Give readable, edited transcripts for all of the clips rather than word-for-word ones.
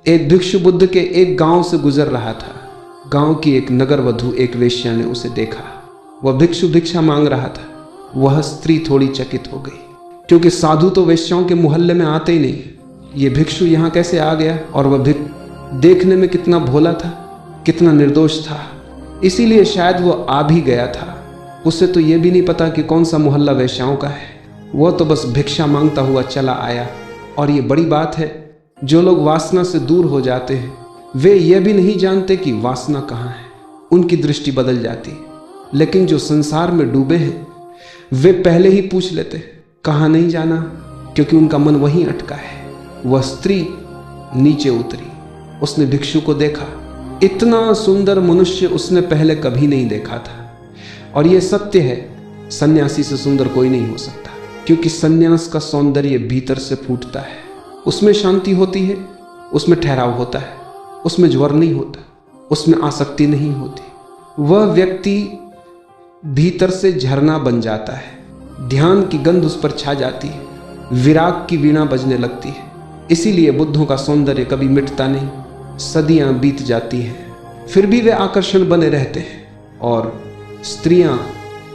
एक भिक्षु बुद्ध के एक गांव से गुजर रहा था। गांव की एक नगर वधू, एक वेश्या ने उसे देखा। वह भिक्षु भिक्षा मांग रहा था। वह स्त्री थोड़ी चकित हो गई, क्योंकि साधु तो वेश्याओं के मोहल्ले में आते ही नहीं। ये भिक्षु यहाँ कैसे आ गया? और वह देखने में कितना भोला था, कितना निर्दोष था, इसीलिए शायद वो आ भी गया था। उसे तो ये भी नहीं पता कि कौन सा मोहल्ला वेश्याओं का है। वह तो बस भिक्षा मांगता हुआ चला आया। और ये बड़ी बात है, जो लोग वासना से दूर हो जाते हैं वे ये भी नहीं जानते कि वासना कहाँ है। उनकी दृष्टि बदल जाती है। लेकिन जो संसार में डूबे हैं वे पहले ही पूछ लेते कहाँ नहीं जाना, क्योंकि उनका मन वहीं अटका है। वह स्त्री नीचे उतरी। उसने भिक्षु को देखा। इतना सुंदर मनुष्य उसने पहले कभी नहीं देखा था। और यह सत्य है, सन्यासी से सुंदर कोई नहीं हो सकता, क्योंकि सन्यास का सौंदर्य भीतर से फूटता है। उसमें शांति होती है, उसमें ठहराव होता है, उसमें ज्वर नहीं होता, उसमें आसक्ति नहीं होती। वह व्यक्ति भीतर से झरना बन जाता है। ध्यान की गंध उस पर छा जाती है, विराग की वीणा बजने लगती है। इसीलिए बुद्धों का सौंदर्य कभी मिटता नहीं। सदियां बीत जाती हैं, फिर भी वे आकर्षण बने रहते हैं। और स्त्रियां,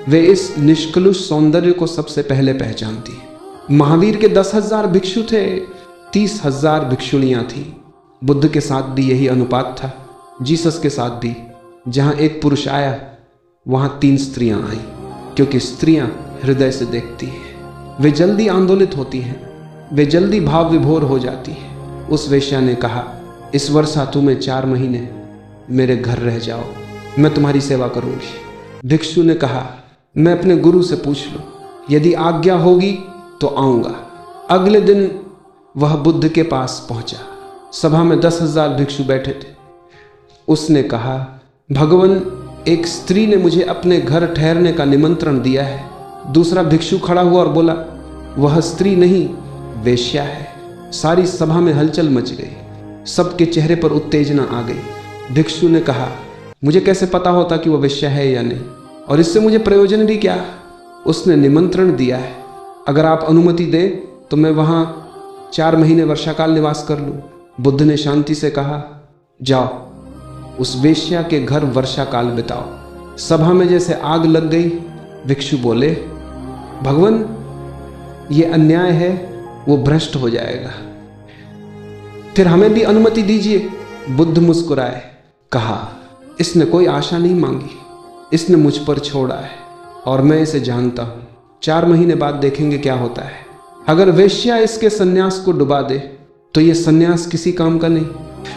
वे इस निष्कलुष सौंदर्य को सबसे पहले पहचानती हैं। महावीर के 10,000 भिक्षु थे, 30,000 भिक्षुणियां थीं। बुद्ध के साथ भी यही अनुपात था। जीसस के साथ भी जहां एक पुरुष आया वहां 3 स्त्रियां आईं, क्योंकि स्त्रियां हृदय से देखती हैं। वे जल्दी आंदोलित होती हैं, वे जल्दी भाव विभोर हो जाती हैं। उस वेश्या ने कहा, इस वर्षा तुम्हें 4 महीने मेरे घर रह जाओ, मैं तुम्हारी सेवा करूंगी। भिक्षु ने कहा, मैं अपने गुरु से पूछ लूं, यदि आज्ञा होगी तो आऊंगा। अगले दिन वह बुद्ध के पास पहुंचा। सभा में 10,000 भिक्षु बैठे थे। उसने कहा, भगवान, एक स्त्री ने मुझे अपने घर ठहरने का निमंत्रण दिया है। दूसरा भिक्षु खड़ा हुआ और बोला, वह स्त्री नहीं, वेश्या है। सारी सभा में हलचल मच गई। सबके चेहरे पर उत्तेजना आ गई। भिक्षु ने कहा, मुझे कैसे पता होता कि वह वेश्या है या नहीं, और इससे मुझे प्रयोजन भी क्या? उसने निमंत्रण दिया है, अगर आप अनुमति दें तो मैं वहां 4 महीने वर्षाकाल निवास कर लूं। बुद्ध ने शांति से कहा, जाओ उस वेश्या के घर वर्षाकाल बिताओ। सभा में जैसे आग लग गई। भिक्षु बोले, भगवान, ये अन्याय है, वो भ्रष्ट हो जाएगा, फिर हमें भी अनुमति दीजिए। बुद्ध मुस्कुराए, कहा, इसने कोई आशा नहीं मांगी, इसने मुझ पर छोड़ा है और मैं इसे जानता हूं। 4 महीने बाद देखेंगे क्या होता है। अगर वेश्या इसके सन्यास को डुबा दे तो ये सन्यास किसी काम का नहीं,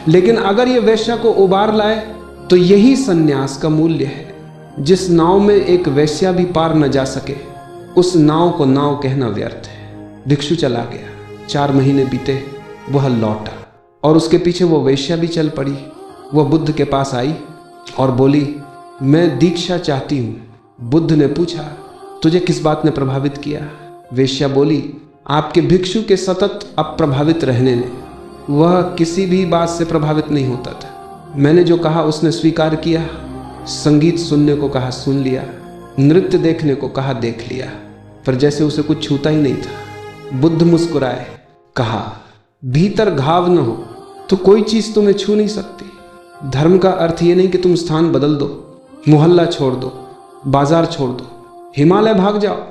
लेकिन अगर ये वेश्या को उबार लाए तो यही सन्यास का मूल्य है। जिस नाव में एक वेश्या भी पार न जा सके, उस नाव को नाव कहना व्यर्थ है। भिक्षु चला गया। 4 महीने बीते, वह लौटा और उसके पीछे वो वेश्या भी चल पड़ी। वह बुद्ध के पास आई और बोली, मैं दीक्षा चाहती हूँ। बुद्ध ने पूछा, तुझे किस बात ने प्रभावित किया? वेश्या बोली, आपके भिक्षु के सतत अप्रभावित रहने ने। वह किसी भी बात से प्रभावित नहीं होता था। मैंने जो कहा उसने स्वीकार किया। संगीत सुनने को कहा, सुन लिया। नृत्य देखने को कहा, देख लिया, पर जैसे उसे कुछ छूता ही नहीं था। बुद्ध मुस्कुराए, कहा, भीतर घाव न हो तो कोई चीज तुम्हें छू नहीं सकती। धर्म का अर्थ ये नहीं कि तुम स्थान बदल दो, मोहल्ला छोड़ दो, बाजार छोड़ दो, हिमालय भाग जाओ।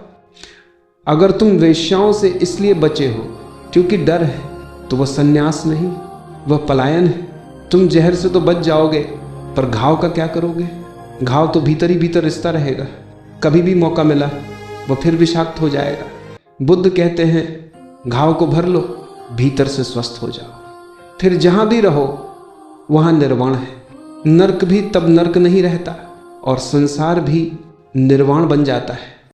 अगर तुम वेश्याओं से इसलिए बचे हो क्योंकि डर है, तो वह सन्यास नहीं, वह पलायन है। तुम जहर से तो बच जाओगे, पर घाव का क्या करोगे? घाव तो भीतर ही भीतर रिश्ता रहेगा। कभी भी मौका मिला वह फिर विषाक्त हो जाएगा। बुद्ध कहते हैं, घाव को भर लो, भीतर से स्वस्थ हो जाओ। फिर जहां भी रहो वहां निर्वाण है। नर्क भी तब नर्क नहीं रहता और संसार भी निर्वाण बन जाता है।